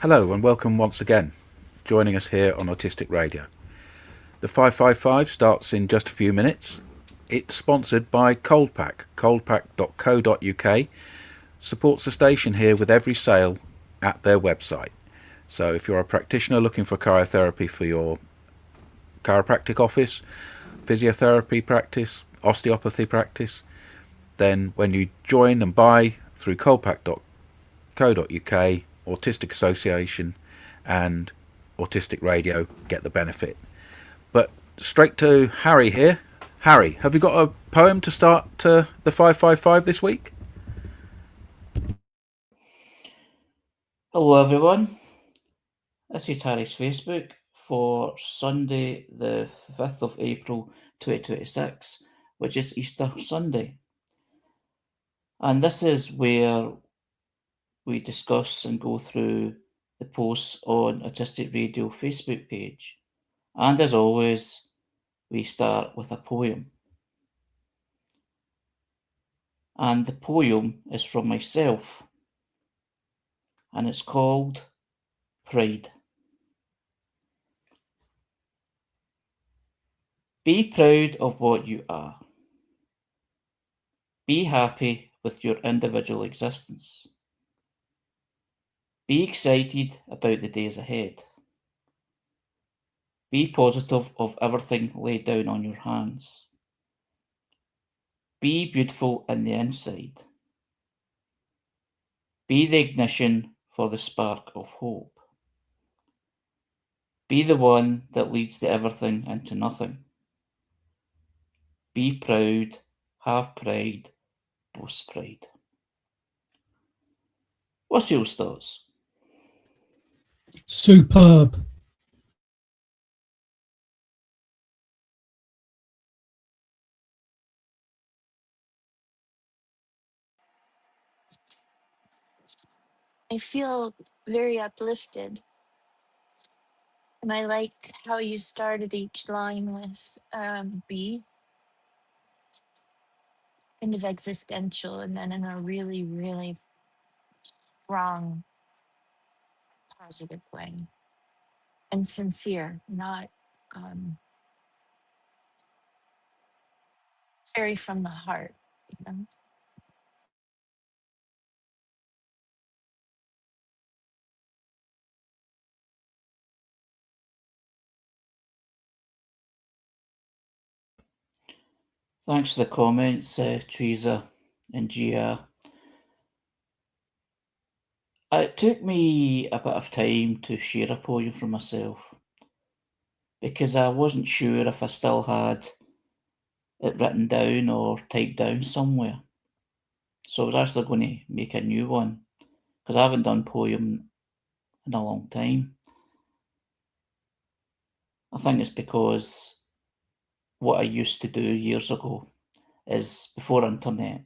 Hello and welcome once again, joining us here on Autistic Radio. The 555 starts in just a few minutes. It's sponsored by Coldpack. Coldpack.co.uk supports the station here with every sale at their website. So if you're a practitioner looking for cryotherapy for your chiropractic office, physiotherapy practice, osteopathy practice, then when you join and buy through coldpack.co.uk, Autistic Association and Autistic Radio get the benefit. But straight to Harry here. Harry, have you got a poem to start the 555 this week? Hello everyone, this is Harry's Facebook for Sunday the 5th of April 2026, which is Easter Sunday. And this is where we discuss and go through the posts on Autistic Radio Facebook page. And as always, we start with a poem. And the poem is from myself, and it's called Pride. Be proud of what you are. Be happy with your individual existence. Be excited about the days ahead. Be positive of everything laid down on your hands. Be beautiful in the inside. Be the ignition for the spark of hope. Be the one that leads the everything into nothing. Be proud, have pride, boast pride. What's your thoughts? Superb. I feel very uplifted. And I like how you started each line with be kind of existential and then in a really, really strong, positive way and sincere, not very from the heart, you know? Thanks for the comments, Teresa and Gia. It took me a bit of time to share a poem for myself because I wasn't sure if I still had it written down or typed down somewhere. So I was actually going to make a new one because I haven't done poem in a long time. I think it's because what I used to do years ago is before internet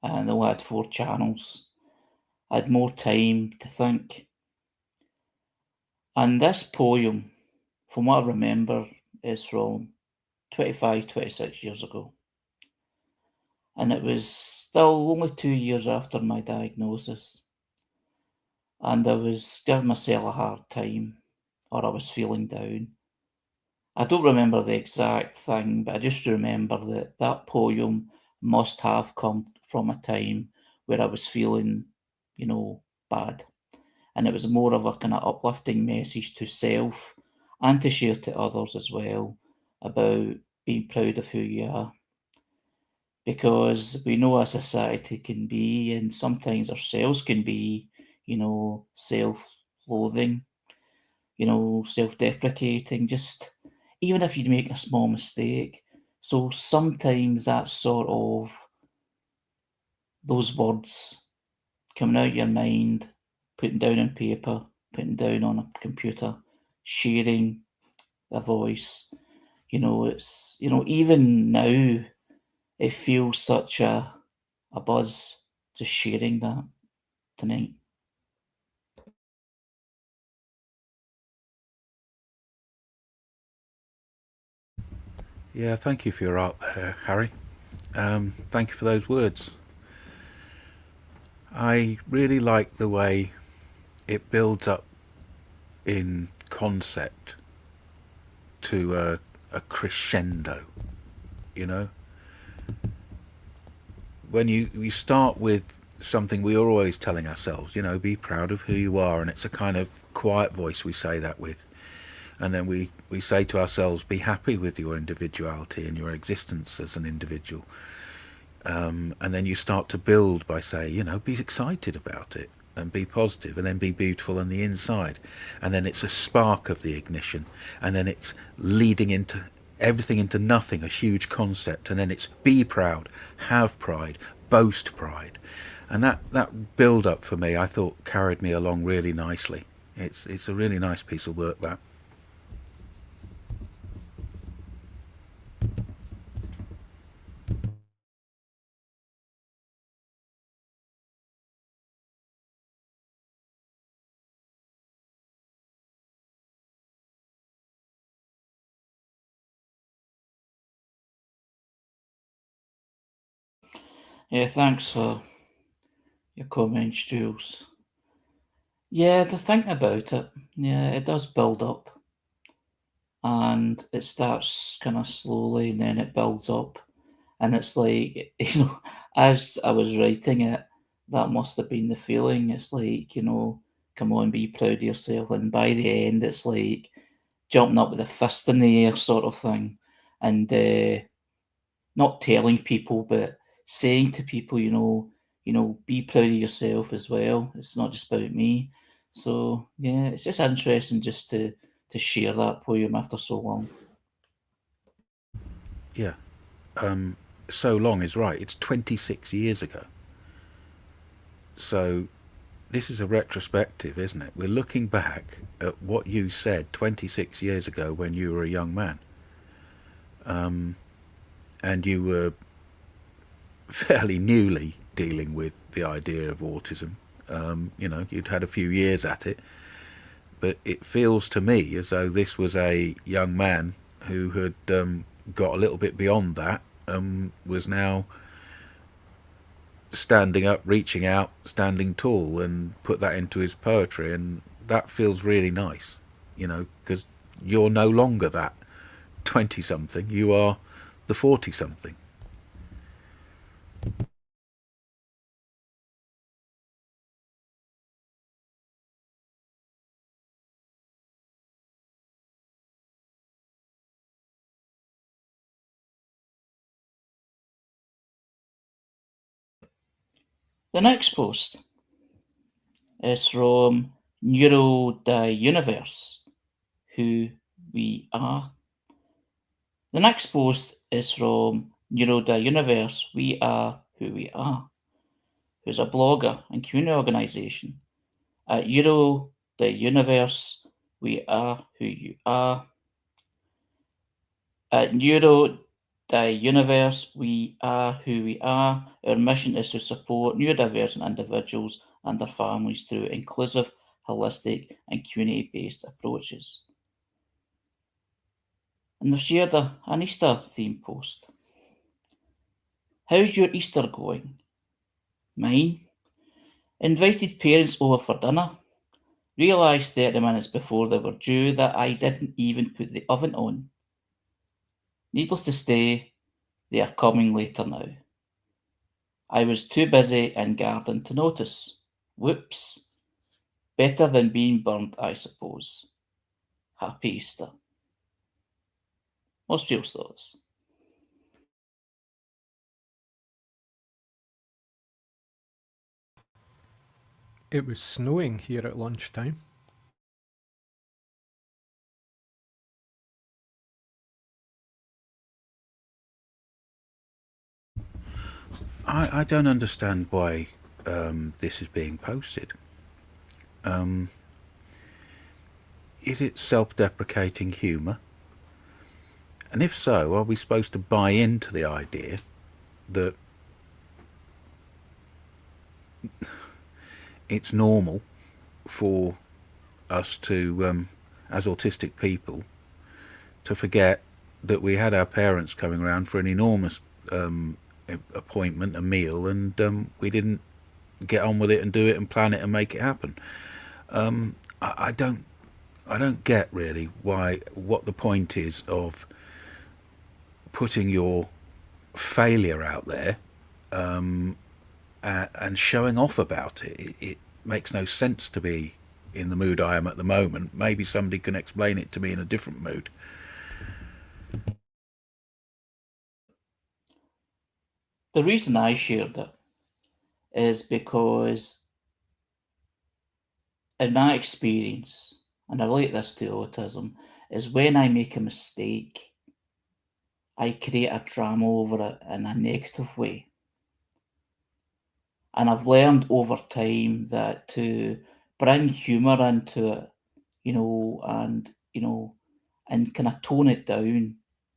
and I only had 4 channels. I had more time to think. And this poem, from what I remember, is from 25, 26 years ago. And it was still only 2 years after my diagnosis. And I was giving myself a hard time, or I was feeling down. I don't remember the exact thing, but I just remember that that poem must have come from a time where I was feeling, bad. And it was more of a kind of uplifting message to self and to share to others as well about being proud of who you are. Because we know our society can be, and sometimes ourselves can be, self loathing, self deprecating, just even if you make a small mistake. So sometimes that sort of those words coming out your mind, putting down on paper, putting down on a computer, sharing a voice, it's, even now, it feels such a buzz just sharing that tonight. Yeah, thank you for your art there, Harry. Thank you for those words. I really like the way it builds up in concept to a crescendo, you know. When you start with something we are always telling ourselves, you know, be proud of who you are, and it's a kind of quiet voice we say that with. And then we say to ourselves, be happy with your individuality and your existence as an individual. And then you start to build by saying, you know, be excited about it and be positive, and then be beautiful on the inside. And then it's a spark of the ignition, and then it's leading into everything into nothing, a huge concept. And then it's be proud, have pride, boast pride. And that build up for me, I thought, carried me along really nicely. It's a really nice piece of work, that. Yeah, thanks for your comments, Jules. Yeah, the thinking about it, yeah, it does build up, and it starts kind of slowly, and then it builds up, and it's like, as I was writing it, that must have been the feeling. It's like, come on, be proud of yourself, and by the end, it's like jumping up with a fist in the air, sort of thing, and not telling people, but saying to people, be proud of yourself as well. It's not just about me. So yeah, it's just interesting just to share that poem after so long. Yeah. So long is right. It's 26 years ago. So this is a retrospective, isn't it? We're looking back at what you said 26 years ago when you were a young man. And you were fairly newly dealing with the idea of autism. You know, you'd had a few years at it, but it feels to me as though this was a young man who had got a little bit beyond that, was now standing up, reaching out, standing tall, and put that into his poetry, and that feels really nice, you know, because you're no longer that 20 something, you are the 40 something. The next post is from Universe, Who We Are. The next post is from Universe, We Are Who We Are, who's a blogger and community organisation. At Universe, We Are Who You Are. At Universe, We Are Who We Are. Our mission is to support neurodivergent individuals and their families through inclusive, holistic, and community-based approaches. And they've shared an Easter theme post. How's your Easter going? Mine? Invited parents over for dinner. Realised 30 minutes before they were due that I didn't even put the oven on. Needless to say, they are coming later now. I was too busy in garden to notice. Whoops. Better than being burnt, I suppose. Happy Easter. What's your thoughts? It was snowing here at lunchtime. I don't understand why this is being posted. Is it self-deprecating humour? And if so, are we supposed to buy into the idea that it's normal for us to, as autistic people, to forget that we had our parents coming around for an enormous appointment, a meal, and we didn't get on with it and do it and plan it and make it happen? I don't I don't get really what the point is of putting your failure out there and showing off about it. It makes no sense to be in the mood I am at the moment. Maybe somebody can explain it to me in a different mood. The reason I shared it is because, in my experience, and I relate this to autism, is when I make a mistake, I create a drama over it in a negative way. And I've learned over time that to bring humour into it, and kind of tone it down,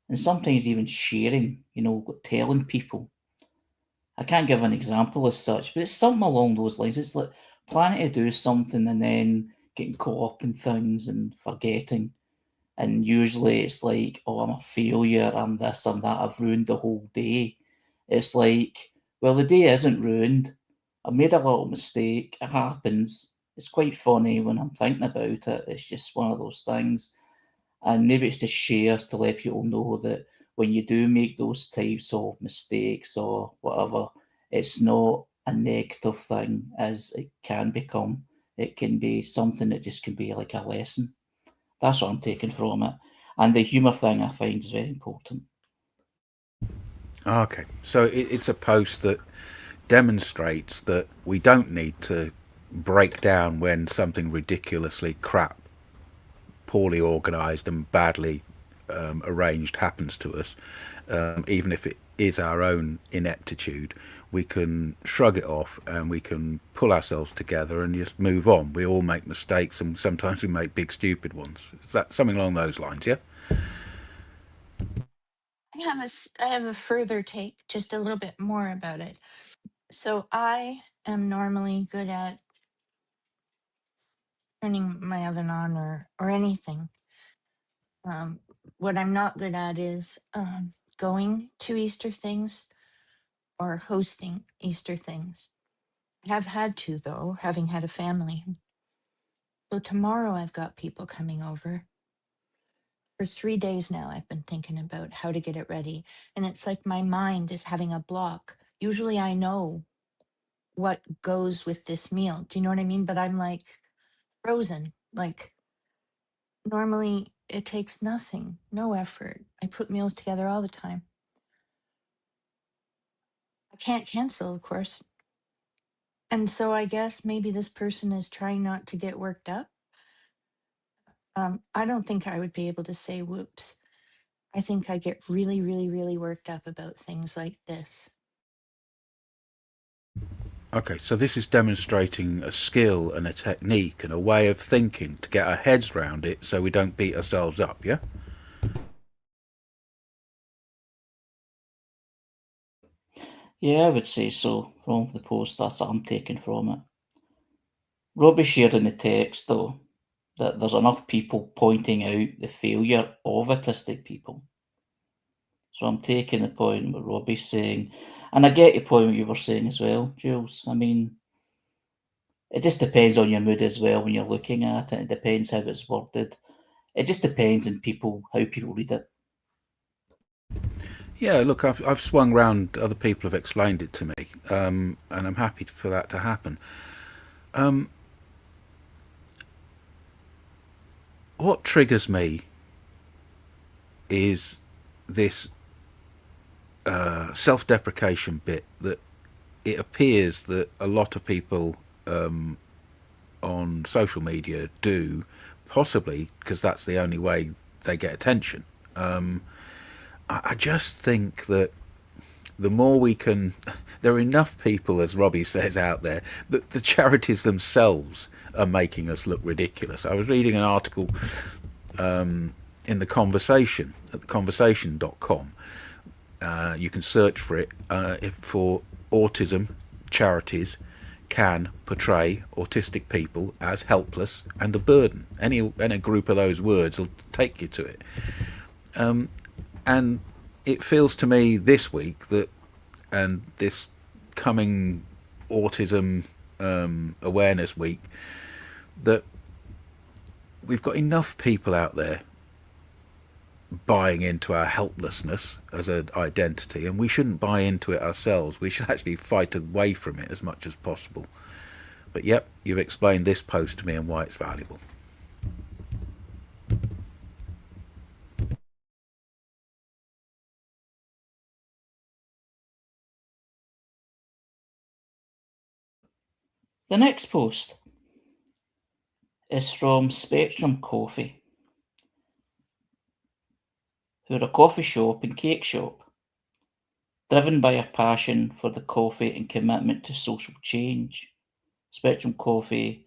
and sometimes even sharing, telling people. I can't give an example as such, but it's something along those lines. It's like planning to do something and then getting caught up in things and forgetting. And usually it's like, oh, I'm a failure, I'm this, I'm that, I've ruined the whole day. It's like, well, the day isn't ruined. I made a little mistake. It happens. It's quite funny when I'm thinking about it. It's just one of those things. And maybe it's to share to let people know that when you do make those types of mistakes or whatever, it's not a negative thing as it can become. It can be something that just can be like a lesson. That's what I'm taking from it. And the humour thing I find is very important. Okay, so it's a post that demonstrates that we don't need to break down when something ridiculously crap, poorly organised, and badly arranged happens to us. Even if it is our own ineptitude, we can shrug it off and we can pull ourselves together and just move on. We all make mistakes, and sometimes we make big, stupid ones. Is that something along those lines? Yeah. I have a further take, just a little bit more about it. So I am normally good at turning my oven on or anything. Um, what I'm not good at is going to Easter things or hosting Easter things. I have had to, though, having had a family. So tomorrow I've got people coming over. For 3 days now, I've been thinking about how to get it ready. And it's like my mind is having a block. Usually I know what goes with this meal. Do you know what I mean? But I'm like frozen. Like normally it takes nothing, no effort. I put meals together all the time. I can't cancel, of course. And so I guess maybe this person is trying not to get worked up. I don't think I would be able to say whoops. I think I get really, really, really worked up about things like this. Okay, so this is demonstrating a skill and a technique and a way of thinking to get our heads round it so we don't beat ourselves up, yeah? Yeah, I would say so from the post. That's what I'm taking from it. Robbie shared in the text, though, that there's enough people pointing out the failure of autistic people. So I'm taking the point what Robbie's saying. And I get your point what you were saying as well, Jules. I mean, it just depends on your mood as well when you're looking at it. It depends how it's worded. It just depends on how people read it. Yeah, look, I've swung round, other people have explained it to me, and I'm happy for that to happen. What triggers me is this self-deprecation bit that it appears that a lot of people on social media do, possibly because that's the only way they get attention. I just think that the more we can, there are enough people, as Robbie says, out there that the charities themselves are making us look ridiculous. I was reading an article in the Conversation at theconversation.com. You can search for it for autism charities can portray autistic people as helpless and a burden. Any group of those words will take you to it. And it feels to me this week that, and this coming autism awareness week, that we've got enough people out there buying into our helplessness as an identity, and we shouldn't buy into it ourselves. We should actually fight away from it as much as possible. But yep, you've explained this post to me and why it's valuable. The next post is from Spectrum Coffee, who are a coffee shop and cake shop, driven by a passion for the coffee and commitment to social change. Spectrum Coffee,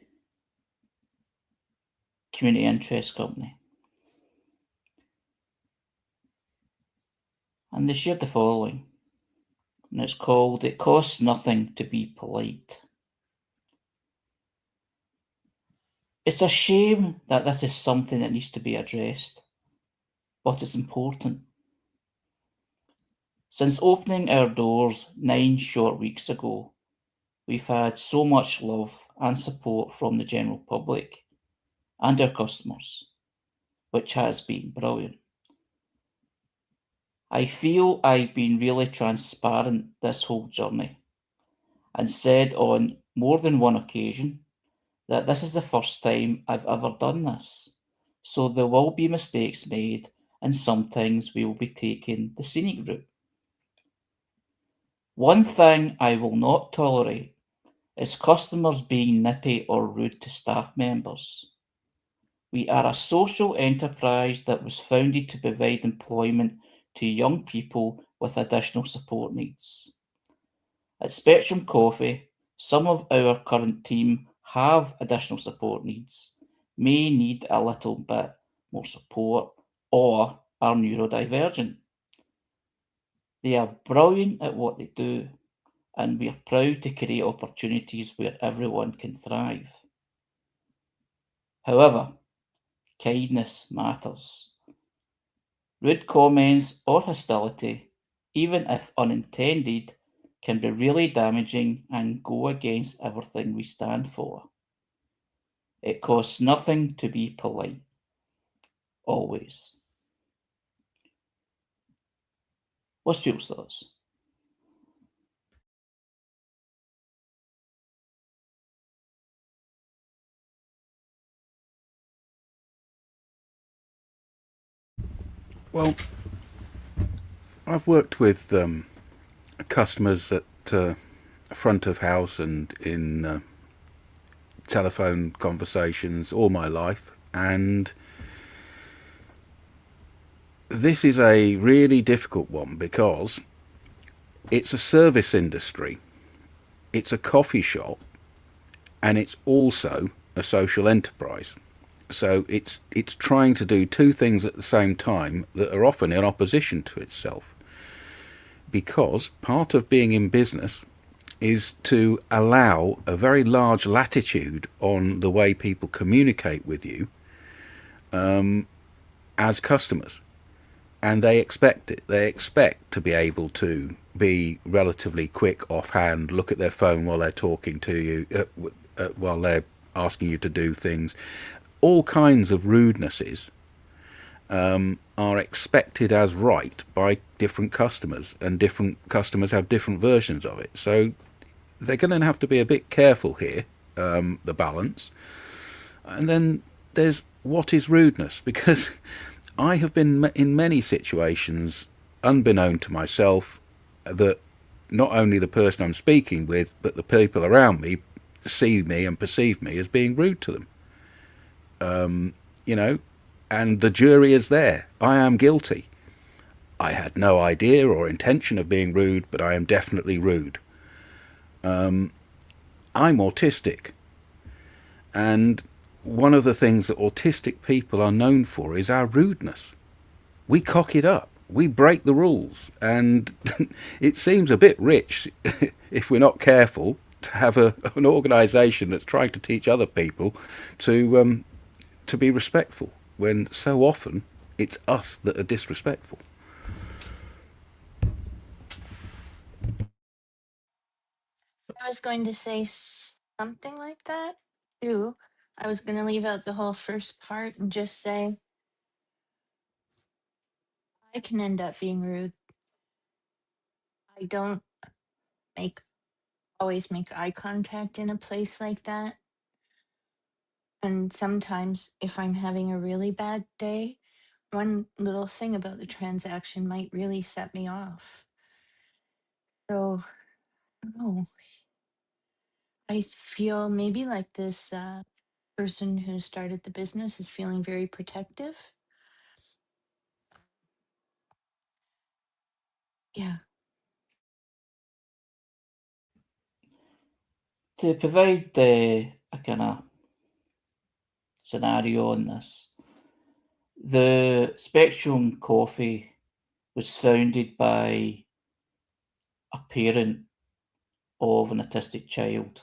community interest company. And they shared the following, and it's called "It Costs Nothing to Be Polite." It's a shame that this is something that needs to be addressed, but it's important. Since opening our doors 9 short weeks ago, we've had so much love and support from the general public and our customers, which has been brilliant. I feel I've been really transparent this whole journey and said on more than one occasion that this is the first time I've ever done this, so there will be mistakes made and sometimes we will be taking the scenic route. One thing I will not tolerate is customers being nippy or rude to staff members. We are a social enterprise that was founded to provide employment to young people with additional support needs. At Spectrum Coffee, some of our current team have additional support needs, may need a little bit more support, or are neurodivergent. They are brilliant at what they do, and we are proud to create opportunities where everyone can thrive. However, kindness matters. Rude comments or hostility, even if unintended, can be really damaging and go against everything we stand for. It costs nothing to be polite. Always. What's people's thoughts? Well, I've worked with customers at front of house and in telephone conversations all my life, and this is a really difficult one because it's a service industry, it's a coffee shop, and it's also a social enterprise. So it's trying to do two things at the same time that are often in opposition to itself. Because part of being in business is to allow a very large latitude on the way people communicate with you as customers. And they expect it. They expect to be able to be relatively quick offhand, look at their phone while they're talking to you, while they're asking you to do things. All kinds of rudenesses are expected as right by different customers, and different customers have different versions of it. So they're going to have to be a bit careful here, the balance. And then there's what is rudeness, because I have been in many situations, unbeknown to myself, that not only the person I'm speaking with, but the people around me see me and perceive me as being rude to them. You know, and the jury is there. I am guilty. I had no idea or intention of being rude, but I am definitely rude. I'm autistic, and one of the things that autistic people are known for is our rudeness. We cock it up. We break the rules, and it seems a bit rich, if we're not careful, to have an organisation that's trying to teach other people to be respectful, when so often it's us that are disrespectful. I was going to say something like that too. I was going to leave out the whole first part and just say I can end up being rude. I don't make always make eye contact in a place like that. And sometimes if I'm having a really bad day, one little thing about the transaction might really set me off. So, I don't know. I feel maybe like this person who started the business is feeling very protective. Yeah. To provide a kind of scenario on this, the Spectrum Coffee was founded by a parent of an autistic child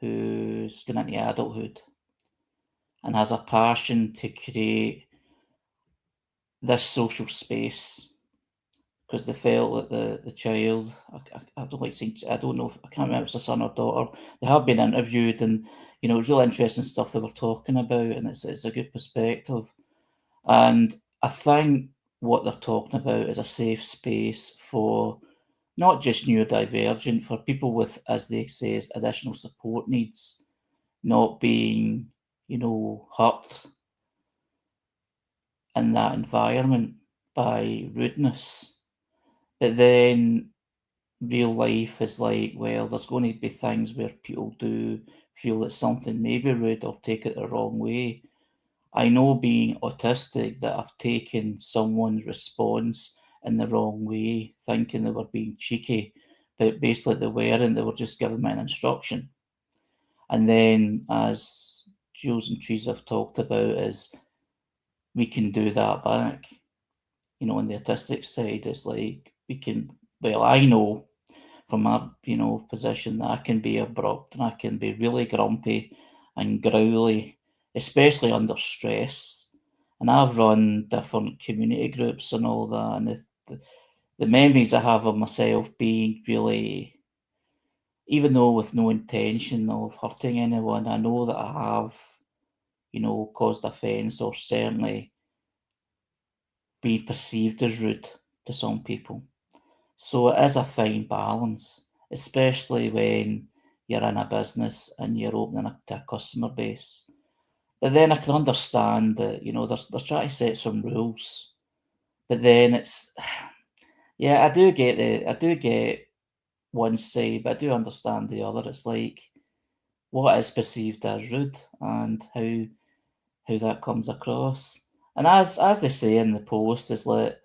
who's going into adulthood and has a passion to create this social space because they felt that the child, I don't like saying, I don't know, I can't remember if it's a son or daughter. They have been interviewed, and it was really interesting stuff they were talking about, and it's a good perspective. And I think what they're talking about is a safe space for not just neurodivergent, for people with, as they say, additional support needs, not being, hurt in that environment by rudeness. But then real life is like, well, there's going to be things where people do feel that something may be rude or take it the wrong way. I know being autistic that I've taken someone's response in the wrong way, thinking they were being cheeky, but basically they weren't, they were just giving me an instruction. And then, as Jules and Trees have talked about, is we can do that back. On the autistic side, it's like I know from my, position that I can be abrupt and I can be really grumpy and growly, especially under stress. And I've run different community groups and all that, and the memories I have of myself being really, even though with no intention of hurting anyone, I know that I have, caused offence or certainly been perceived as rude to some people. So it is a fine balance, especially when you're in a business and you're opening up to a customer base. But then I can understand that, they're trying to set some rules. But then it's, yeah, I do get one side, but I do understand the other. It's like, what is perceived as rude and how that comes across. And as they say in the post, is like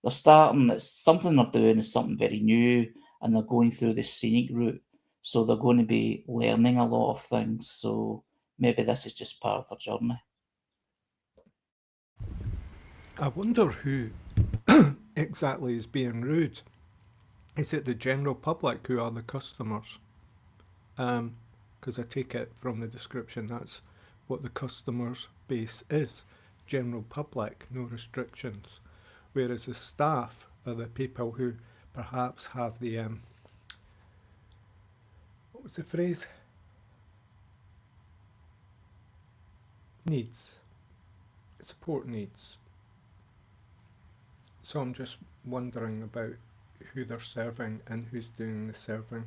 they're starting. It's something they're doing is something very new, and they're going through the scenic route. So they're going to be learning a lot of things. So maybe this is just part of their journey. I wonder who exactly is being rude. Is it the general public who are the customers? Because I take it from the description that's what the customer's base is. General public, no restrictions. Whereas the staff are the people who perhaps have the, what was the phrase? Needs. Support needs. So I'm just wondering about who they're serving and who's doing the serving.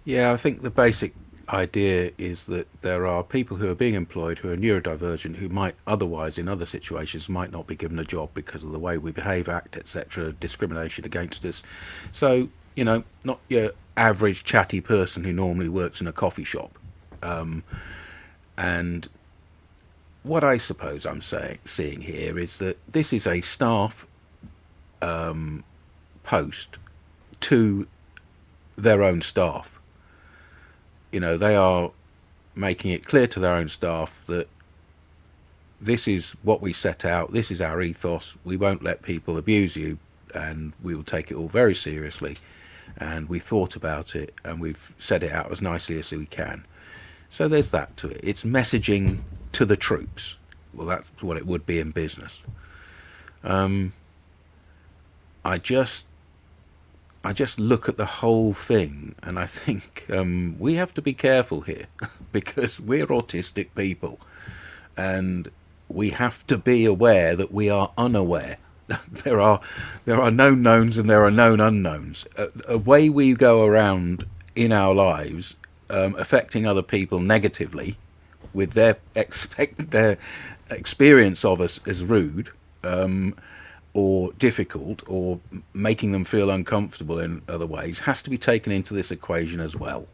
Yeah, I think the basic idea is that there are people who are being employed who are neurodivergent who might otherwise in other situations might not be given a job because of the way we behave, act, etc., discrimination against us. So, not your average chatty person who normally works in a coffee shop. And what I suppose I'm seeing here is that this is a staff post to their own staff. They are making it clear to their own staff that this is what we set out, this is our ethos, we won't let people abuse you, and we will take it all very seriously, and we thought about it, and we've set it out as nicely as we can. So there's that to it. It's messaging to the troops. Well, that's what it would be in I just look at the whole thing and I think we have to be careful here because we're autistic people and we have to be aware that we are unaware. there are known knowns and there are known unknowns. A way we go around in our lives affecting other people negatively with their experience of us as rude or difficult or making them feel uncomfortable in other ways has to be taken into this equation as well.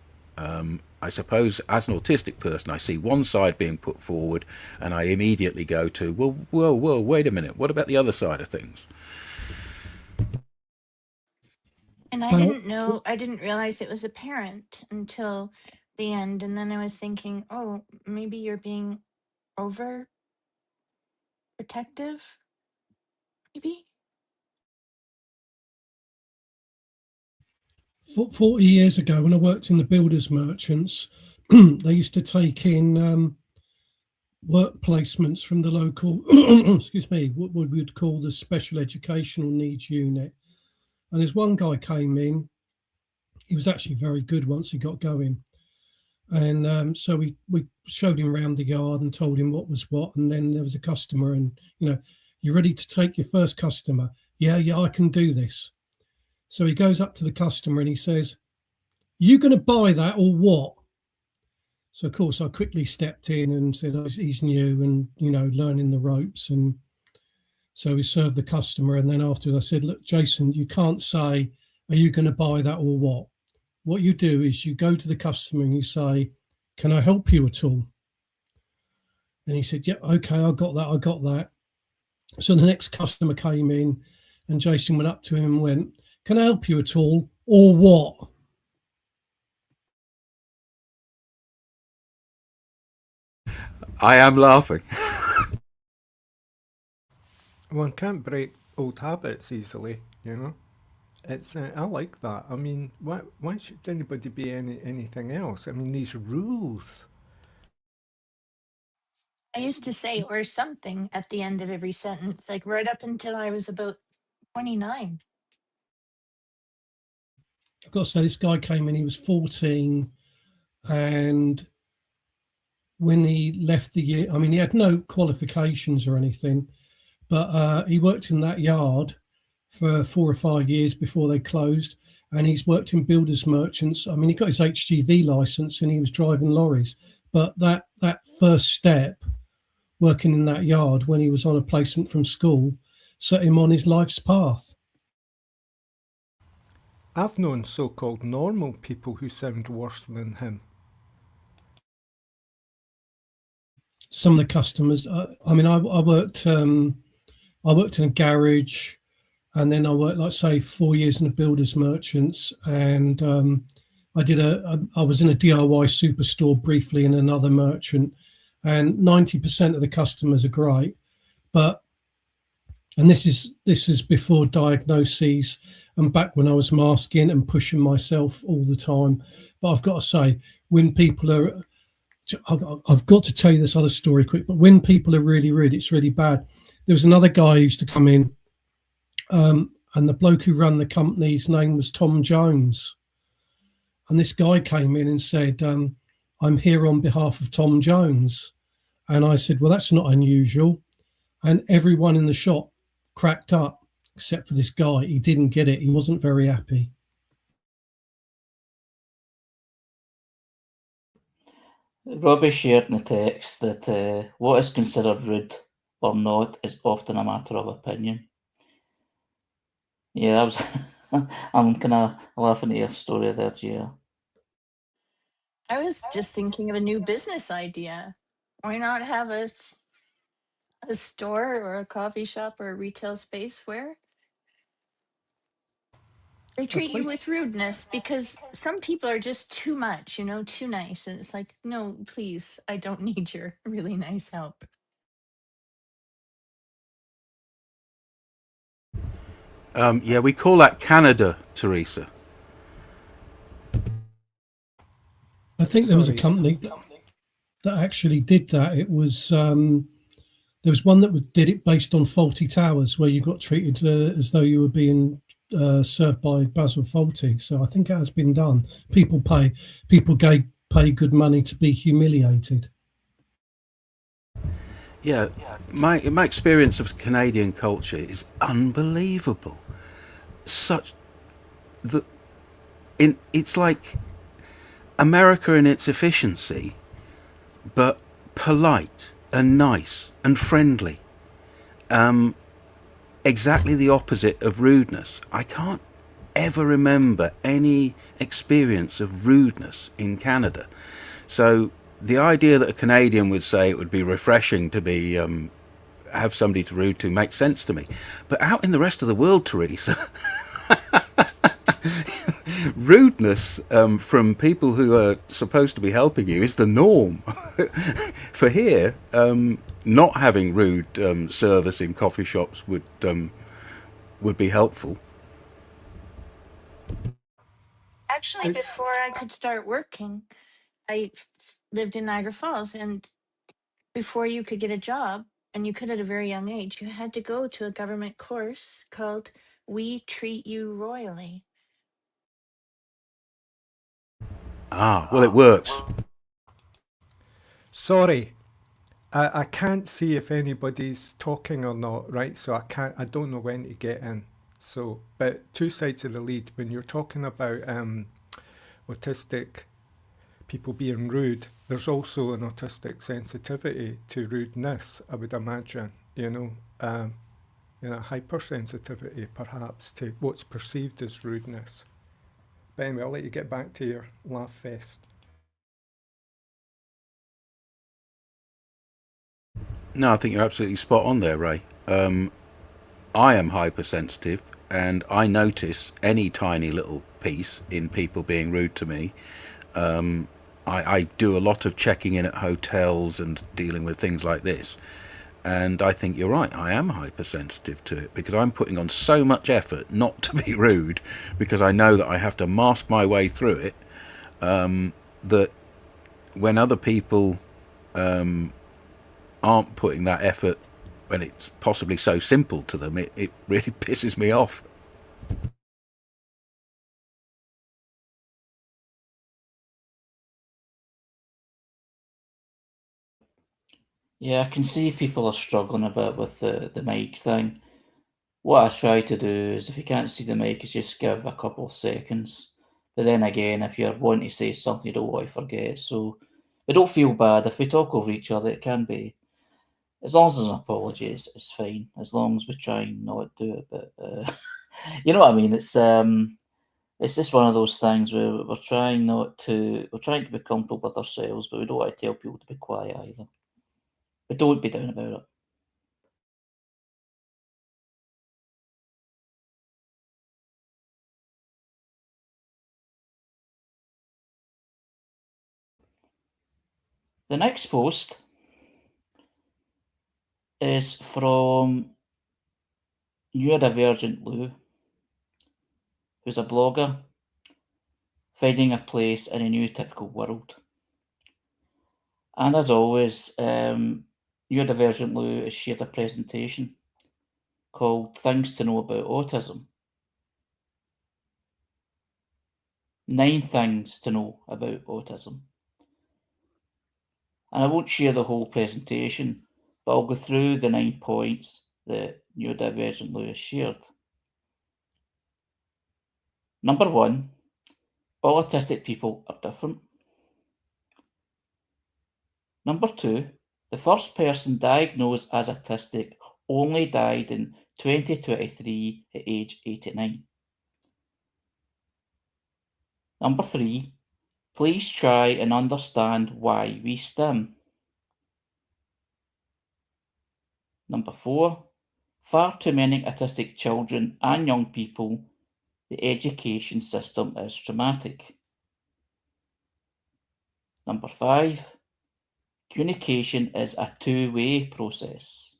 I suppose as an autistic person, I see one side being put forward and I immediately go to, well, whoa, wait a minute, what about the other side of things? And I didn't realize it was a parent until the end. And then I was thinking, oh, maybe you're being over protective, maybe. 40 years ago, when I worked in the builders merchants, they used to take in work placements from the local, excuse me, what we would call the special educational needs unit. And there's one guy came in, he was actually very good once he got going. And so we showed him around the yard and told him what was what. And then there was a customer and, you ready to take your first customer? Yeah, I can do this. So he goes up to the customer and he says, you going to buy that or what? So, of course, I quickly stepped in and said, oh, he's new and, learning the ropes. And so we served the customer. And then afterwards I said, look, Jason, you can't say, are you going to buy that or what? What you do is you go to the customer and you say, can I help you at all? And he said, yeah, okay, I got that. So the next customer came in and Jason went up to him and went, can I help you at all or what? I am laughing. One can't break old habits easily, It's I like that. I mean, why should anybody be anything else? I mean, these rules. I used to say or something at the end of every sentence, like right up until I was about 29. I've got to say, this guy came in, he was 14, and when he left the year, I mean, he had no qualifications or anything, but he worked in that yard for 4 or 5 years before they closed, and he's worked in builders merchants. I mean, he got his HGV license and he was driving lorries, but that first step, working in that yard when he was on a placement from school, set him on his life's path. I've known so-called normal people who sound worse than him. Some of the customers, I mean, I worked in a garage, and then I worked, like say, 4 years in the builders merchants, and I was in a DIY superstore briefly in another merchant, and 90% of the customers are great, and this is before diagnoses and back when I was masking and pushing myself all the time. But I've got to say, when people are, I've got to tell you this other story quick, but when people are really rude, it's really bad. There was another guy who used to come in, and the bloke who ran the company, his name was Tom Jones. And this guy came in and said, I'm here on behalf of Tom Jones. And I said, well, that's not unusual. And everyone in the shop cracked up, except for this guy. He didn't get it. He wasn't very happy. Robbie shared in the text that what is considered rude or not is often a matter of opinion. Yeah, that was. I'm kind of laughing at your story there, Gia. I was just thinking of a new business idea. Why not have a store or a coffee shop or a retail space where they treat you with rudeness, because some people are just too much, too nice. And it's like, no, please, I don't need your really nice help. Yeah, we call that Canada, Teresa. I think there was a company that actually did that. It was there was one that did it based on faulty towers, where you got treated as though you were being served by Basil Fawlty. So I think it has been pay good money to be humiliated. Yeah, my experience of Canadian culture is unbelievable. It's like America in its efficiency, but polite and nice and friendly. Exactly the opposite of rudeness. I can't ever remember any experience of rudeness in Canada. So the idea that a Canadian would say it would be refreshing to be have somebody to rude to makes sense to me. But out in the rest of the world, Teresa, rudeness from people who are supposed to be helping you is the norm. For here, not having rude service in coffee shops would be helpful. Actually, before I could start working, I lived in Niagara Falls, and before you could get a job, and you could at a very young age, you had to go to a government course called We Treat You Royally. Well, it works. Sorry, I can't see if anybody's talking or not, right? So I don't know when to get in. So, but two sides of the lead. When you're talking about autistic people being rude, there's also an autistic sensitivity to rudeness, I would imagine, hypersensitivity perhaps to what's perceived as rudeness. But anyway, I'll let you get back to your laugh fest. No, I think you're absolutely spot on there, Ray. I am hypersensitive, and I notice any tiny little piece in people being rude to me. I do a lot of checking in at hotels and dealing with things like this. And I think you're right, I am hypersensitive to it because I'm putting on so much effort not to be rude because I know that I have to mask my way through it, that when other people aren't putting that effort when it's possibly so simple to them, it really pisses me off. Yeah, I can see people are struggling a bit with the mic thing. What I try to do is, if you can't see the mic, is just give a couple of seconds. But then again, if you're wanting to say something, you don't want to forget. So, but don't feel bad if we talk over each other. It can be, as long as there's an apology, it's fine. As long as we try not to do it. But you know what I mean? It's just one of those things where we're trying to be comfortable with ourselves, but we don't want to tell people to be quiet either. But don't be down about it. The next post is from Neurodivergent Lou, who's a blogger finding a place in a new typical world. And as always, Neurodivergent Lou has shared a presentation called Things to Know About Autism. 9 things to know about autism. And I won't share the whole presentation, but I'll go through the 9 points that Neurodivergent Lou has shared. Number 1, all autistic people are different. Number 2, the first person diagnosed as autistic only died in 2023 at age 89. Number 3, please try and understand why we stim. Number 4, far too many autistic children and young people, the education system is traumatic. Number 5, communication is a two-way process.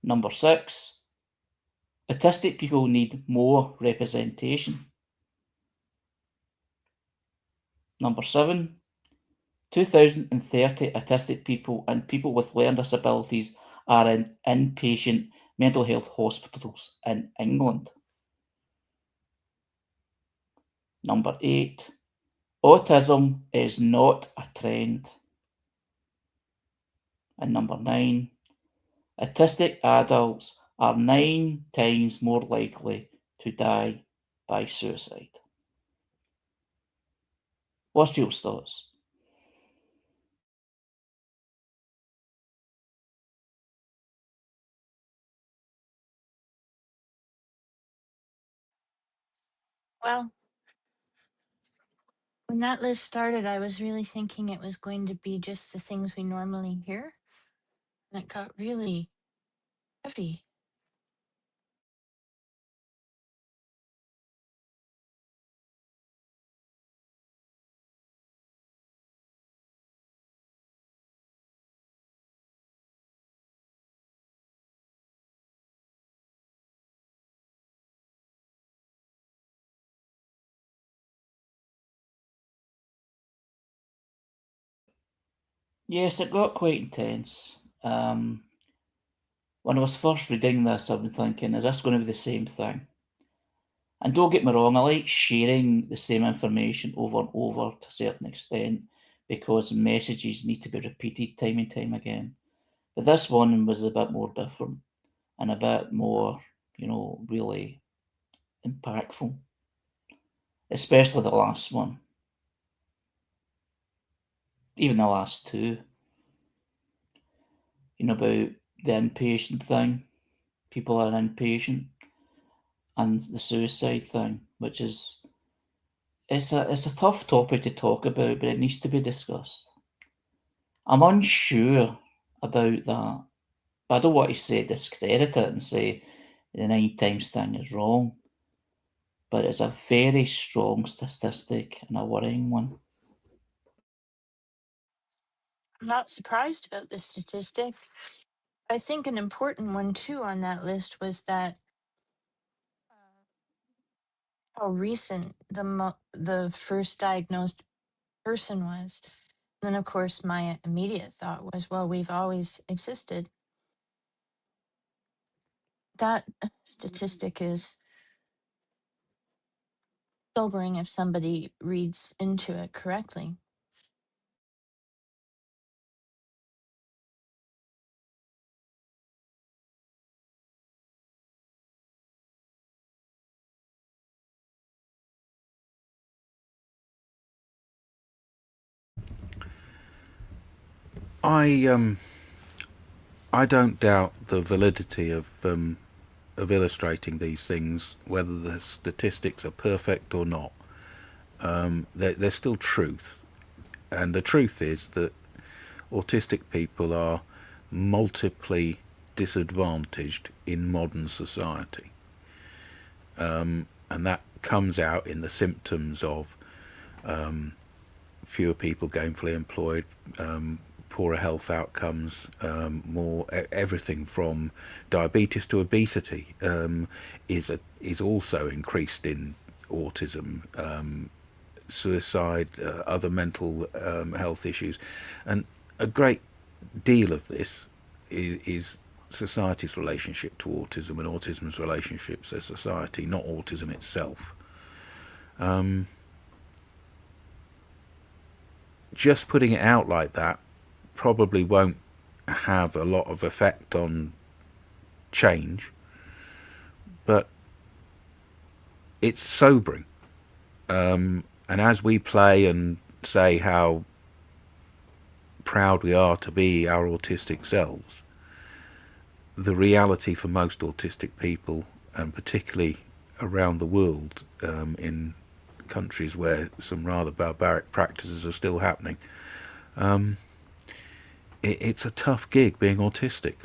Number 6, autistic people need more representation. Number 7, 2030 autistic people and people with learning disabilities are in inpatient mental health hospitals in England. Number 8, autism is not a trend. And number 9, autistic adults are 9 times more likely to die by suicide. What's your thoughts? Well, when that list started, I was really thinking it was going to be just the things we normally hear. And it got really heavy. Yes, it got quite intense. When I was first reading this, I've been thinking, is this going to be the same thing? And don't get me wrong, I like sharing the same information over and over to a certain extent because messages need to be repeated time and time again. But this one was a bit more different and a bit more, really impactful, especially the last one, even the last two, about the inpatient thing, people are inpatient, and the suicide thing, which is it's a tough topic to talk about, but it needs to be discussed. I'm unsure about that, but I don't want to discredit it and say the 9 times thing is wrong. But it's a very strong statistic and a worrying one. I'm not surprised about the statistic. I think an important one too on that list was that how recent the first diagnosed person was. Then, of course, my immediate thought was, well, we've always existed. That statistic is sobering if somebody reads into it correctly. I don't doubt the validity of illustrating these things, whether the statistics are perfect or not. They're still truth, and the truth is that autistic people are multiply disadvantaged in modern society, and that comes out in the symptoms of fewer people gainfully employed, poorer health outcomes, everything from diabetes to obesity is also increased in autism, suicide, other mental health issues, and a great deal of this is society's relationship to autism and autism's relationship to society, not autism itself. Just putting it out like that probably won't have a lot of effect on change, but it's sobering. And as we play and say how proud we are to be our autistic selves, the reality for most autistic people, and particularly around the world, in countries where some rather barbaric practices are still happening, it's a tough gig being autistic.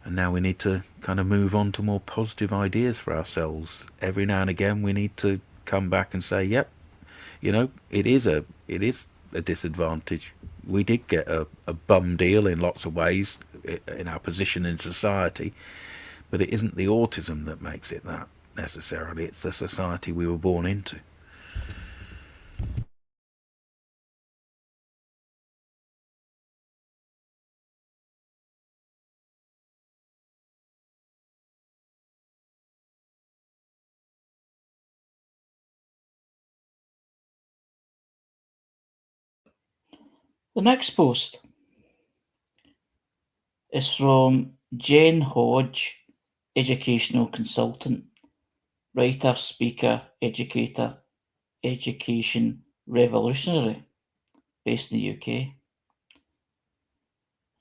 And now we need to kind of move on to more positive ideas for ourselves. Every now and again we need to come back and say, yep, it is a disadvantage. We did get a bum deal in lots of ways in our position in society, but it isn't the autism that makes it that necessarily. It's the society we were born into. The next post is from Jen Hodge, educational consultant, writer, speaker, educator, education revolutionary, based in the UK.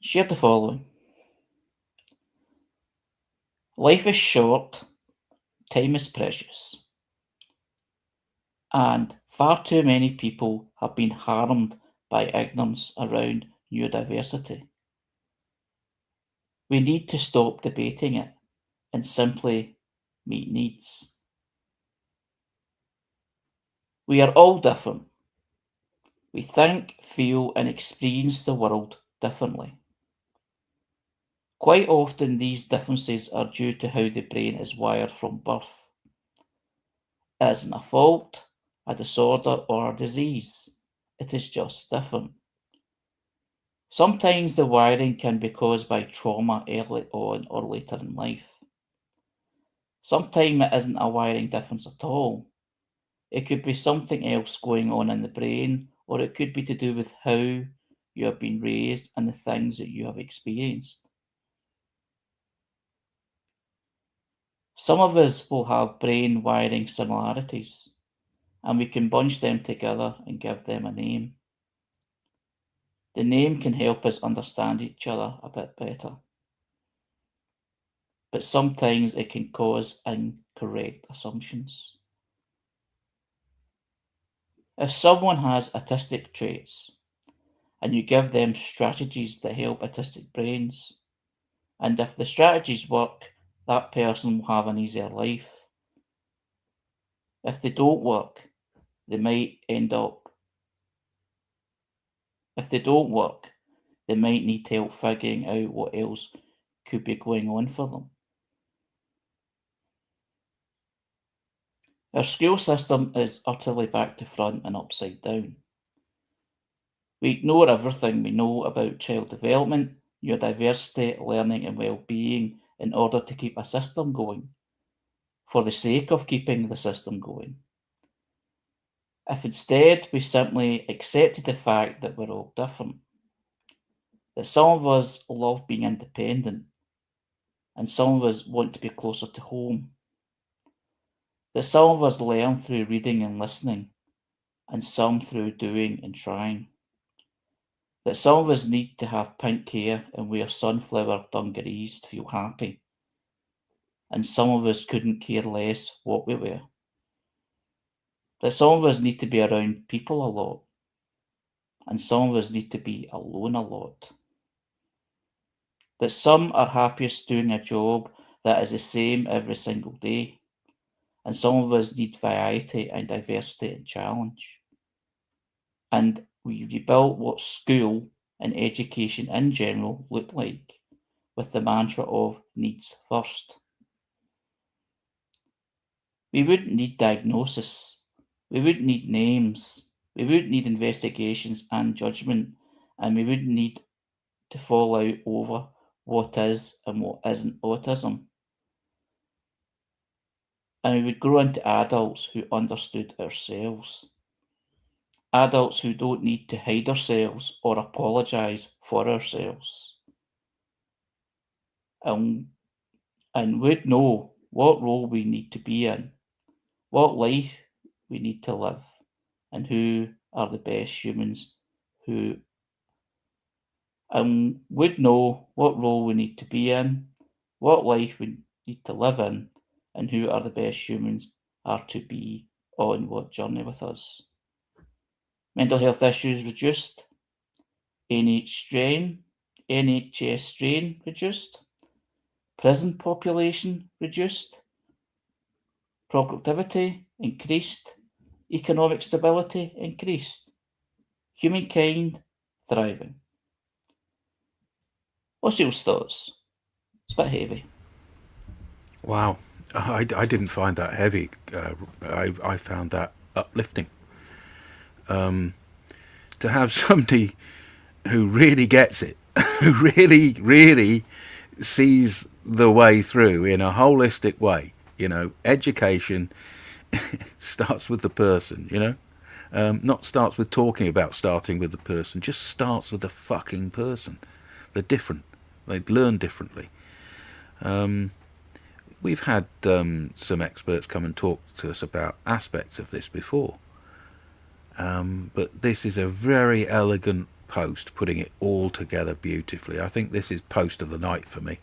Shared the following. Life is short, time is precious, and far too many people have been harmed by ignorance around neurodiversity. We need to stop debating it and simply meet needs. We are all different. We think, feel, and experience the world differently. Quite often, these differences are due to how the brain is wired from birth. It isn't a fault, a disorder, or a disease. It is just different. Sometimes the wiring can be caused by trauma early on or later in life. Sometimes it isn't a wiring difference at all. It could be something else going on in the brain, or it could be to do with how you have been raised and the things that you have experienced. Some of us will have brain wiring similarities, and we can bunch them together and give them a name. The name can help us understand each other a bit better, but sometimes it can cause incorrect assumptions. If someone has autistic traits and you give them strategies that help autistic brains, and if the strategies work, that person will have an easier life. If they don't work, they might need help figuring out what else could be going on for them. Our school system is utterly back to front and upside down. We ignore everything we know about child development, neurodiversity, learning and well-being in order to keep a system going, for the sake of keeping the system going. If instead we simply accepted the fact that we're all different, that some of us love being independent, and some of us want to be closer to home, that some of us learn through reading and listening, and some through doing and trying, that some of us need to have pink hair and wear sunflower dungarees to feel happy, and some of us couldn't care less what we wear, that some of us need to be around people a lot, and some of us need to be alone a lot, that some are happiest doing a job that is the same every single day, and some of us need variety and diversity and challenge. And we rebuilt what school and education in general look like, with the mantra of needs first. We wouldn't need diagnosis, we wouldn't need names, we wouldn't need investigations and judgment, and we wouldn't need to fall out over what is and what isn't autism. And we would grow into adults who understood ourselves. Adults who don't need to hide ourselves or apologise for ourselves. And would know what role we need to be in, what life we need to live, and who are the best humans would know what role we need to be in, what life we need to live in, and who are the best humans are to be on what journey with us. Mental health issues reduced, NHS strain reduced, prison population reduced, productivity increased, economic stability increased, humankind thriving. What's your thoughts? It's a bit heavy. Wow, I didn't find that heavy. I found that uplifting. To have somebody who really gets it, who really sees the way through in a holistic way. You know, education starts with the person. You know, Not starts with talking about starting with the person, just starts with the fucking person. They're different. They learn differently. We've had some experts come and talk to us about aspects of this before. But this is a very elegant post, putting it all together beautifully. I think this is post of the night for me.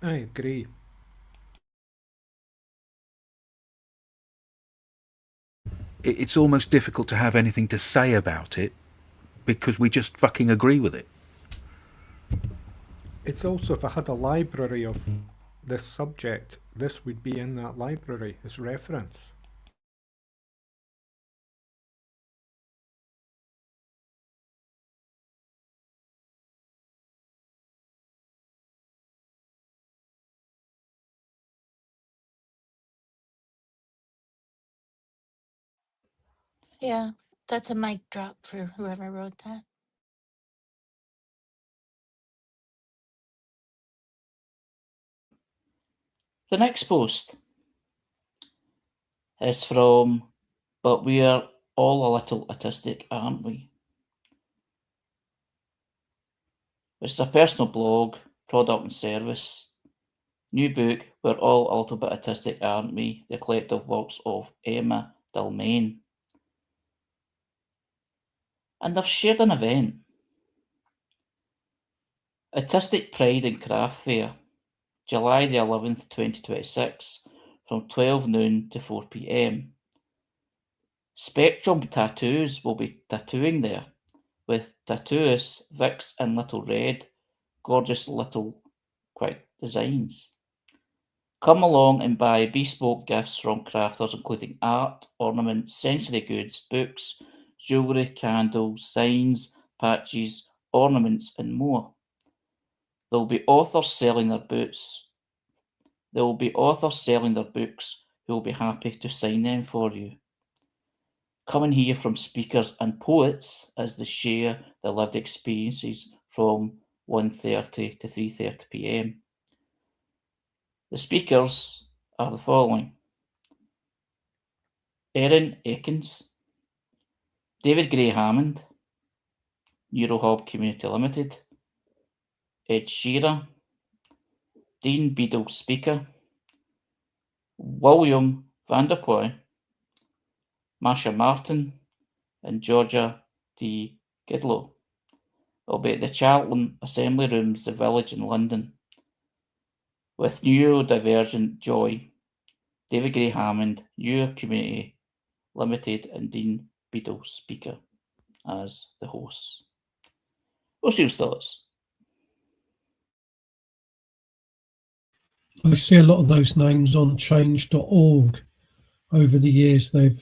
I agree. It's almost difficult to have anything to say about it because we just fucking agree with it. It's also, if I had a library of this subject, this would be in that library as reference. Yeah, that's a mic drop for whoever wrote that. The next post is from But We're All a Little Autistic, Aren't We? Which is a personal blog, product and service. New book, We're All a Little Bit Autistic, Aren't We? The collective works of Emma Dalmain. And they've shared an event. Autistic Pride and Craft Fair, July the 11th, 2026, from 12 noon to 4 p.m. Spectrum Tattoos will be tattooing there, with tattooists Vix and Little Red, gorgeous little quick designs. Come along and buy bespoke gifts from crafters including art, ornaments, sensory goods, books, jewellery, candles, signs, patches, ornaments and more. There will be authors selling their books who will be happy to sign them for you. Come and hear from speakers and poets as they share their lived experiences from 1:30 to 3:30 p.m. The speakers are the following: Erin Ekins, David Gray Hammond, Neurohub Community Limited, Ed Shearer, Dean Beadle Speaker, William Vanderpoy, Masha Martin, and Georgia D. Gidlow. It'll be at the Charlton Assembly Rooms, the Village in London, with Neurodivergent Joy, David Gray Hammond, Neuro Community Limited, and Dean Beadle Speaker as the hosts. What's your thoughts? I see a lot of those names on change.org. Over the years, they've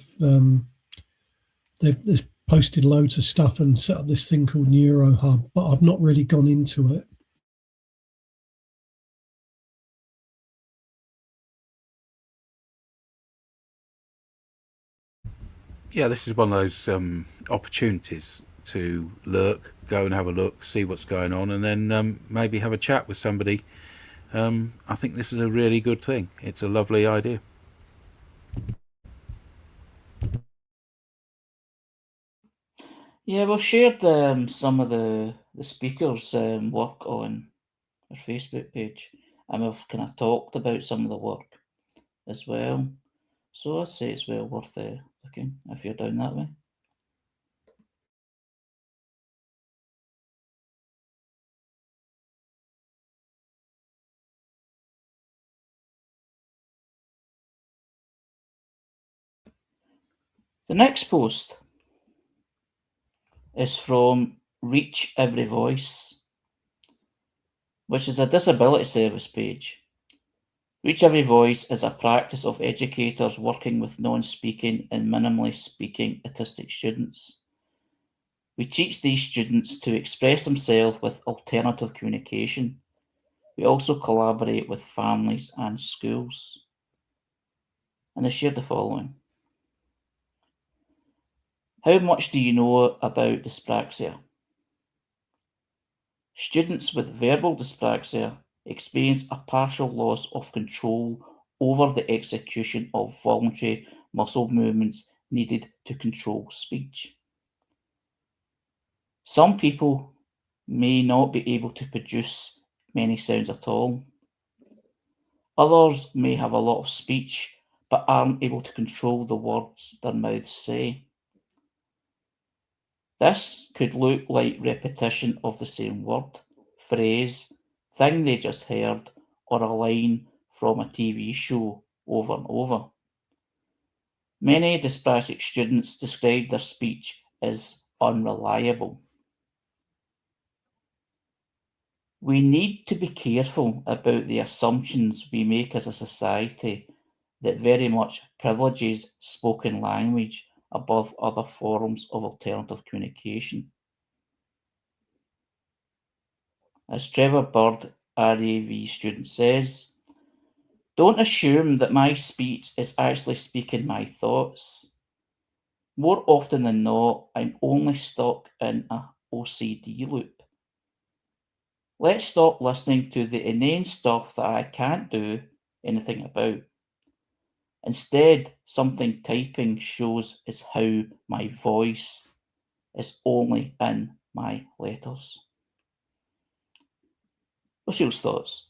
posted loads of stuff and set up this thing called NeuroHub, but I've not really gone into it. Yeah, this is one of those opportunities to lurk, go and have a look, see what's going on, and then maybe have a chat with somebody. I think this is a really good thing. It's a lovely idea. Yeah, we've shared some of the speakers' work on our Facebook page, and we've kind of talked about some of the work as well. So I'd say it's well worth looking if you're down that way. The next post is from Reach Every Voice, which is a disability service page. Reach Every Voice is a practice of educators working with non-speaking and minimally speaking autistic students. We teach these students to express themselves with alternative communication. We also collaborate with families and schools. And they shared the following: How much do you know about dyspraxia? Students with verbal dyspraxia experience a partial loss of control over the execution of voluntary muscle movements needed to control speech. Some people may not be able to produce many sounds at all. Others may have a lot of speech but aren't able to control the words their mouths say. This could look like repetition of the same word, phrase, thing they just heard, or a line from a TV show over and over. Many dyspraxic students describe their speech as unreliable. We need to be careful about the assumptions we make as a society that very much privileges spoken language above other forms of alternative communication. As Trevor Bird, RAV student says, don't assume that my speech is actually speaking my thoughts. More often than not, I'm only stuck in a OCD loop. Let's stop listening to the inane stuff that I can't do anything about. Instead, something typing shows is how my voice is only in my letters. What's your thoughts?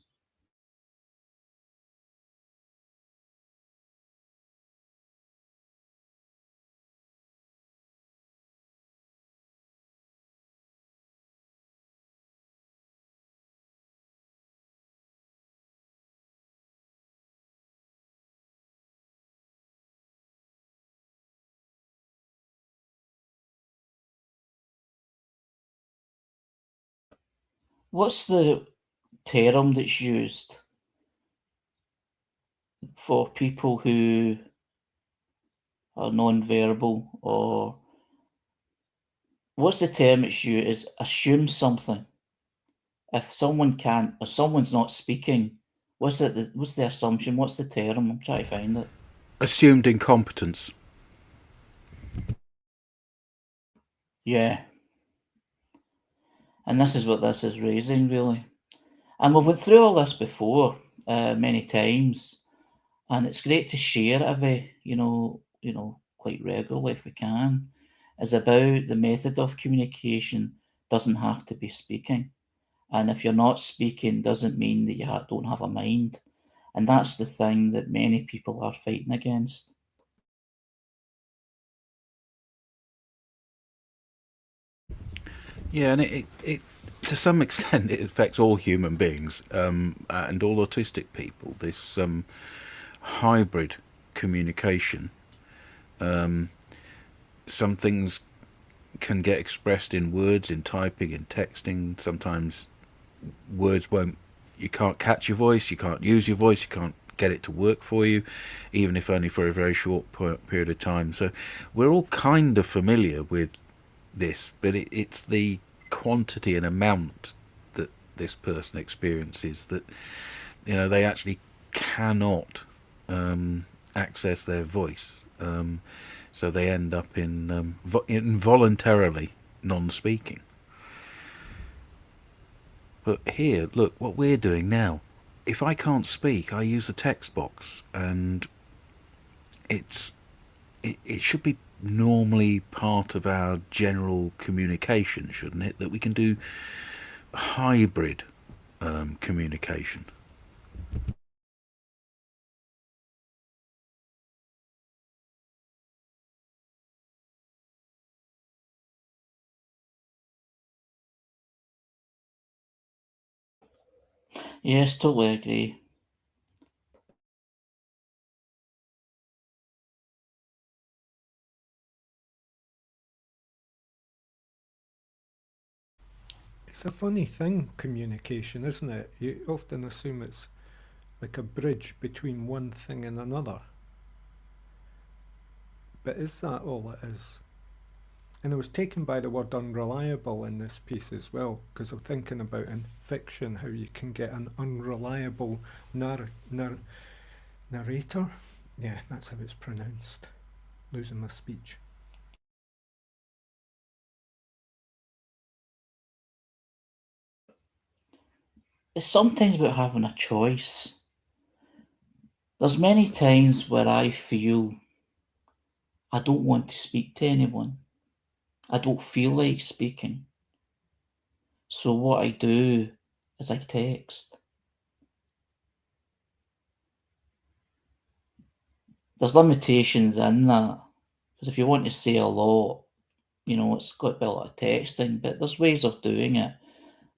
What's the term that's used for people who are non-verbal, or what's the term it's used is assume something? If someone can't, or someone's not speaking, what's the assumption? What's the term? I'm trying to find it. Assumed incompetence. Yeah. And this is what this is raising, really. And we've went through all this before, many times, and it's great to share it with, quite regularly if we can. Is about the method of communication doesn't have to be speaking. And if you're not speaking, doesn't mean that you don't have a mind. And that's the thing that many people are fighting against. Yeah, and it to some extent it affects all human beings and all autistic people. This hybrid communication. Some things can get expressed in words, in typing, in texting. Sometimes words won't. You can't catch your voice. You can't use your voice. You can't get it to work for you, even if only for a very short period of time. So we're all kind of familiar with this, but it's the quantity and amount that this person experiences that they actually cannot access their voice, so they end up in involuntarily non-speaking. But here, look what we're doing now. If I can't speak, I use the text box, and it should be normally part of our general communication, shouldn't it? That we can do hybrid communication. Yes, totally agree. It's a funny thing, communication, isn't it? You often assume it's like a bridge between one thing and another. But is that all it is? And I was taken by the word unreliable in this piece as well, because I'm thinking about in fiction how you can get an unreliable narrator. Yeah, that's how it's pronounced. Losing my speech. it's sometimes about having a choice. There's many times where I feel I don't want to speak to anyone. I don't feel like speaking. So what I do is I text. There's limitations in that, because if you want to say a lot, it's got to be a lot of texting, but there's ways of doing it.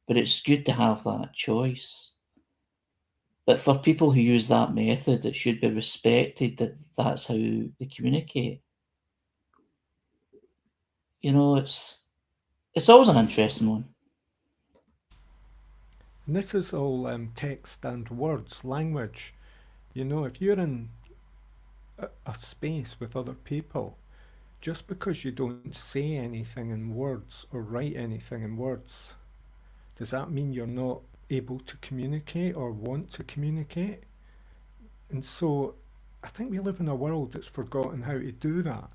But it's good to have that choice. But for people who use that method, it should be respected that that's how they communicate. It's always an interesting one. And this is all text and words, language. If you're in a space with other people, just because you don't say anything in words or write anything in words, does that mean you're not able to communicate or want to communicate? And so I think we live in a world that's forgotten how to do that.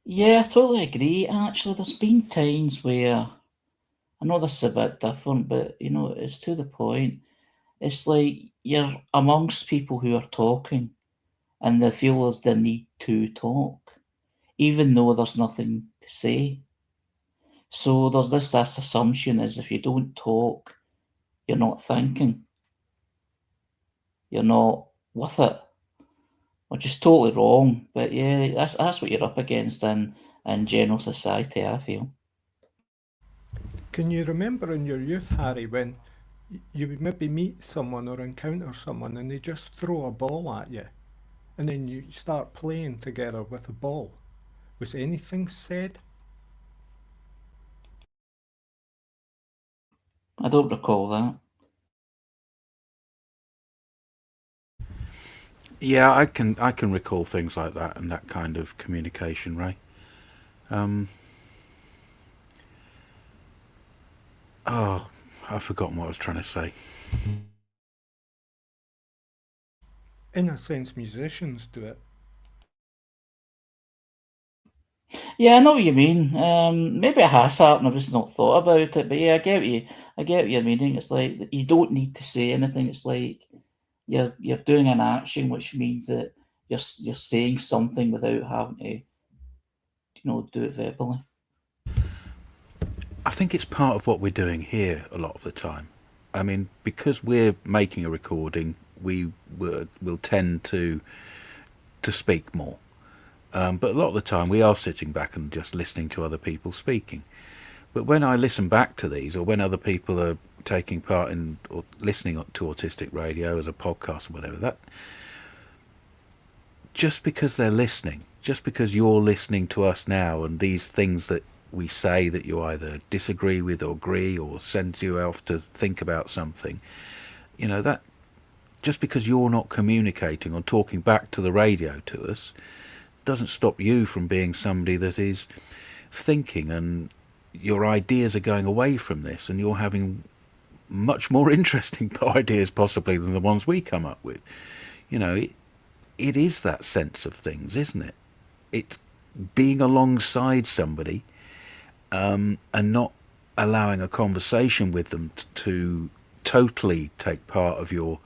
Yeah, I totally agree. Actually, there's been times where I know this is a bit different, but it's to the point. It's like you're amongst people who are talking and they feel there's the need to talk, even though there's nothing to say. So there's this assumption is if you don't talk, you're not thinking, you're not with it, which is totally wrong. But yeah, that's what you're up against in general society, I feel. Can you remember in your youth, Harry, when you would maybe meet someone or encounter someone and they just throw a ball at you and then you start playing together with a ball? Was anything said? I don't recall that. Yeah, I can recall things like that and that kind of communication, Ray. I've forgotten what I was trying to say. In a sense, musicians do it. Yeah, I know what you mean. Maybe it has happened. I've just not thought about it. But yeah, I get what you're meaning. It's like you don't need to say anything. It's like you're doing an action, which means that you're saying something without having to, do it verbally. I think it's part of what we're doing here a lot of the time. I mean, because we're making a recording, we will tend to speak more. But a lot of the time we are sitting back and just listening to other people speaking. But when I listen back to these, or when other people are taking part in or listening to Autistic Radio as a podcast or whatever, that just because they're listening, just because you're listening to us now and these things that we say that you either disagree with or agree or sends you off to think about something, that just because you're not communicating or talking back to the radio to us doesn't stop you from being somebody that is thinking, and your ideas are going away from this and you're having much more interesting ideas possibly than the ones we come up with. It is that sense of things, isn't it? It's being alongside somebody and not allowing a conversation with them to totally take part of your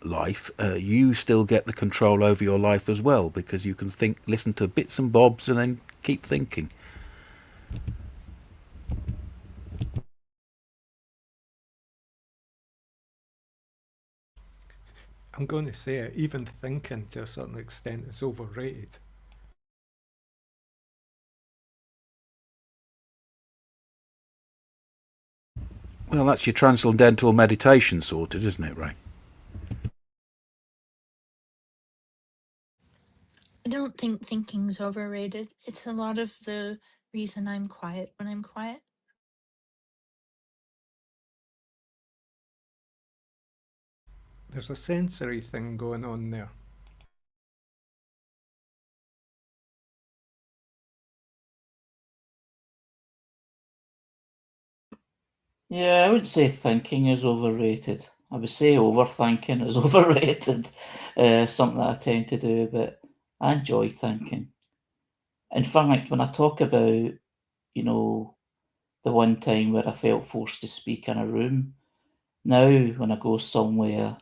life. You still get the control over your life as well, because you can listen to bits and bobs and then keep thinking. I'm going to say it, even thinking to a certain extent is overrated. Well, that's your transcendental meditation sorted, isn't it, Ray? I don't think thinking's overrated. It's a lot of the reason I'm quiet when I'm quiet. There's a sensory thing going on there. Yeah, I wouldn't say thinking is overrated. I would say overthinking is overrated. Something that I tend to do, but I enjoy thinking. In fact, when I talk about, you know, the one time where I felt forced to speak in a room, now when I go somewhere,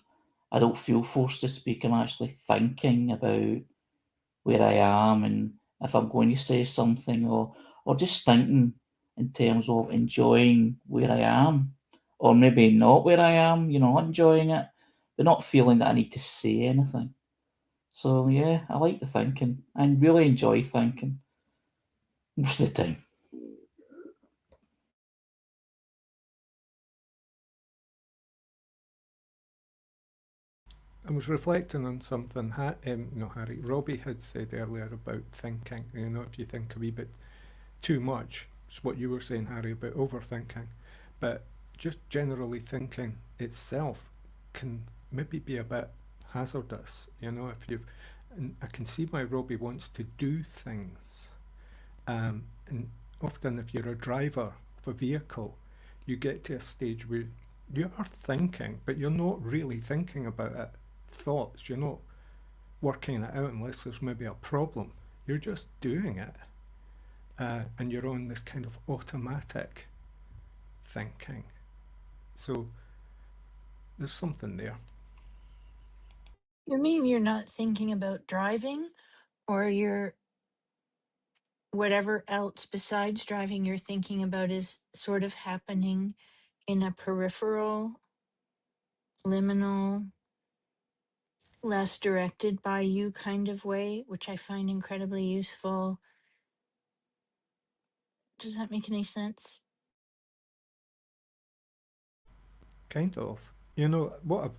I don't feel forced to speak. I'm actually thinking about where I am and if I'm going to say something, or just thinking in terms of enjoying where I am, or maybe not where I am, enjoying it, but not feeling that I need to say anything. So yeah, I like the thinking. I really enjoy thinking most of the time. I was reflecting on something Harry, Robbie had said earlier about thinking. If you think a wee bit too much, it's what you were saying, Harry, about overthinking. But just generally thinking itself can maybe be a bit hazardous. If you've, and I can see why Robbie wants to do things. And often, if you're a driver of a vehicle, you get to a stage where you are thinking, but you're not really thinking about it. Thoughts, you're not working it out unless there's maybe a problem. You're just doing it. And you're on this kind of automatic thinking. So there's something there. You mean you're not thinking about driving, or you're whatever else besides driving you're thinking about is sort of happening in a peripheral, liminal, less directed by you kind of way, which I find incredibly useful. Does that make any sense? Kind of. What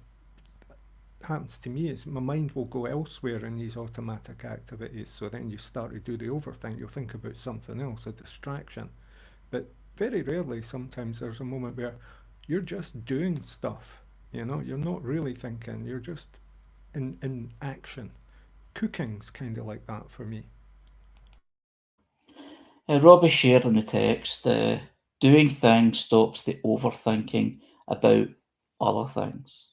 happens to me is my mind will go elsewhere in these automatic activities. So then you start to do the overthink. You'll think about something else, a distraction. But very rarely, sometimes there's a moment where you're just doing stuff. You're not really thinking. You're just in action. Cooking's kind of like that for me. Robbie shared in the text, doing things stops the overthinking about other things.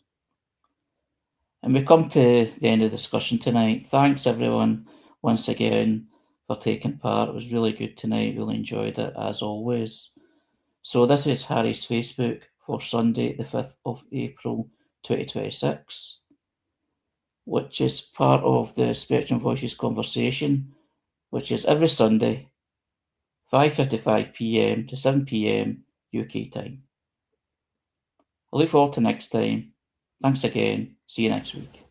And we come to the end of the discussion tonight. Thanks everyone once again for taking part. It was really good tonight. Really enjoyed it as always. So this is Harry's Facebook for Sunday, the 5th of April 2026, which is part of the Spectrum Voices Conversation, which is every Sunday, 5:55 p.m. to 7 p.m. UK time. I look forward to next time. Thanks again. See you next week.